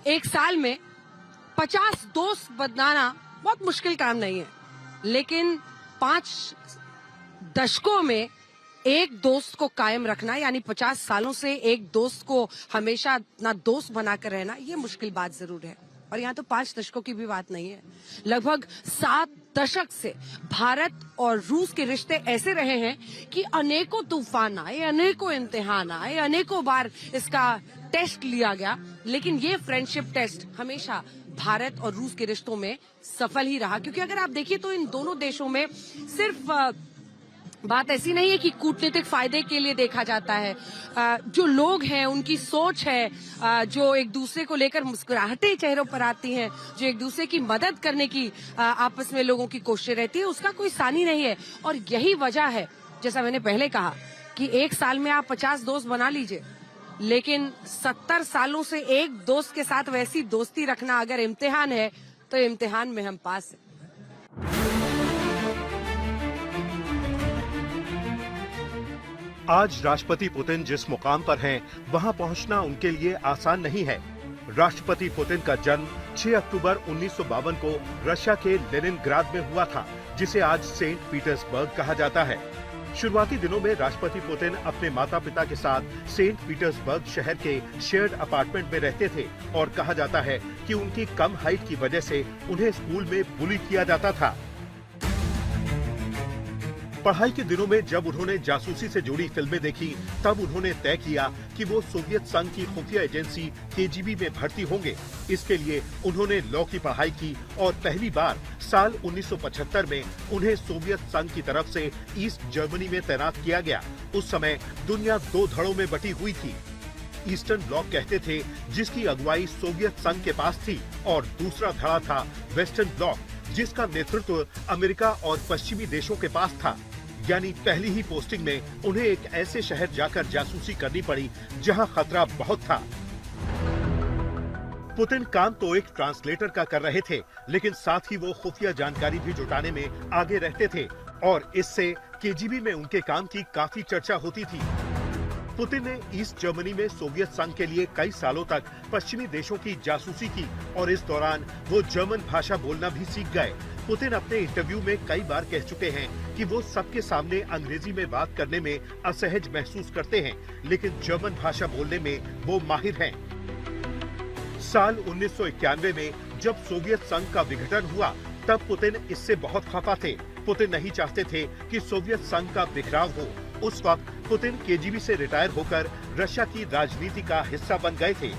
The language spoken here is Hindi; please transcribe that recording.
एक साल में 50 दोस्त बनाना बहुत मुश्किल काम नहीं है, लेकिन 5 दशकों में एक दोस्त को कायम रखना, यानी 50 सालों से एक दोस्त को हमेशा अपना दोस्त बनाकर रहना, ये मुश्किल बात जरूर है। और यहाँ तो 5 दशकों की भी बात नहीं है, लगभग 7 दशक से भारत और रूस के रिश्ते ऐसे रहे हैं कि अनेकों तूफान आए, अनेकों इम्तिहान आए, अनेकों बार इसका टेस्ट लिया गया, लेकिन ये फ्रेंडशिप टेस्ट हमेशा भारत और रूस के रिश्तों में सफल ही रहा। क्योंकि अगर आप देखिए तो इन दोनों देशों में सिर्फ बात ऐसी नहीं है कि कूटनीतिक फायदे के लिए देखा जाता है। जो लोग हैं उनकी सोच है, जो एक दूसरे को लेकर मुस्कुराहटें चेहरों पर आती हैं, जो एक दूसरे की मदद करने की आपस में लोगों की कोशिश रहती है, उसका कोई सानी नहीं है। और यही वजह है, जैसा मैंने पहले कहा, कि एक साल में आप 50 दोस्त बना लीजिए, लेकिन 70 सालों से एक दोस्त के साथ वैसी दोस्ती रखना अगर इम्तिहान है, तो इम्तिहान में हम पास हैं। आज राष्ट्रपति पुतिन जिस मुकाम पर हैं, वहां पहुंचना उनके लिए आसान नहीं है। राष्ट्रपति पुतिन का जन्म 6 अक्टूबर 1952 को रशिया के लेनिनग्राद में हुआ था, जिसे आज सेंट पीटर्सबर्ग कहा जाता है। शुरुआती दिनों में राष्ट्रपति पुतिन अपने माता पिता के साथ सेंट पीटर्सबर्ग शहर के शेयर्ड अपार्टमेंट में रहते थे और कहा जाता है कि उनकी कम हाइट की वजह से उन्हें स्कूल में बुली किया जाता था। पढ़ाई के दिनों में जब उन्होंने जासूसी से जुड़ी फिल्में देखी, तब उन्होंने तय किया कि वो सोवियत संघ की खुफिया एजेंसी केजीबी में भर्ती होंगे। इसके लिए उन्होंने लॉ की पढ़ाई की और पहली बार साल 1975 में उन्हें सोवियत संघ की तरफ से ईस्ट जर्मनी में तैनात किया गया। उस समय दुनिया 2 धड़ों में बटी हुई थी। ईस्टर्न ब्लॉक कहते थे, जिसकी अगुवाई सोवियत संघ के पास थी, और दूसरा धड़ा था वेस्टर्न ब्लॉक, जिसका नेतृत्व अमेरिका और पश्चिमी देशों के पास था। यानी पहली ही पोस्टिंग में उन्हें एक ऐसे शहर जाकर जासूसी करनी पड़ी जहां खतरा बहुत था। पुतिन काम तो एक ट्रांसलेटर का कर रहे थे, लेकिन साथ ही वो खुफिया जानकारी भी जुटाने में आगे रहते थे, और इससे केजीबी में उनके काम की काफी चर्चा होती थी। पुतिन ने ईस्ट जर्मनी में सोवियत संघ के लिए कई सालों तक पश्चिमी देशों की जासूसी की, और इस दौरान वो जर्मन भाषा बोलना भी सीख गए। पुतिन अपने इंटरव्यू में कई बार कह चुके हैं कि वो सबके सामने अंग्रेजी में बात करने में असहज महसूस करते हैं, लेकिन जर्मन भाषा बोलने में वो माहिर हैं। साल 1991 में जब सोवियत संघ का विघटन हुआ, तब पुतिन इससे बहुत खफा थे। पुतिन नहीं चाहते थे कि सोवियत संघ का बिखराव हो। उस वक्त पुतिन केजीबी से रिटायर होकर रशिया की राजनीति का हिस्सा बन गए थे।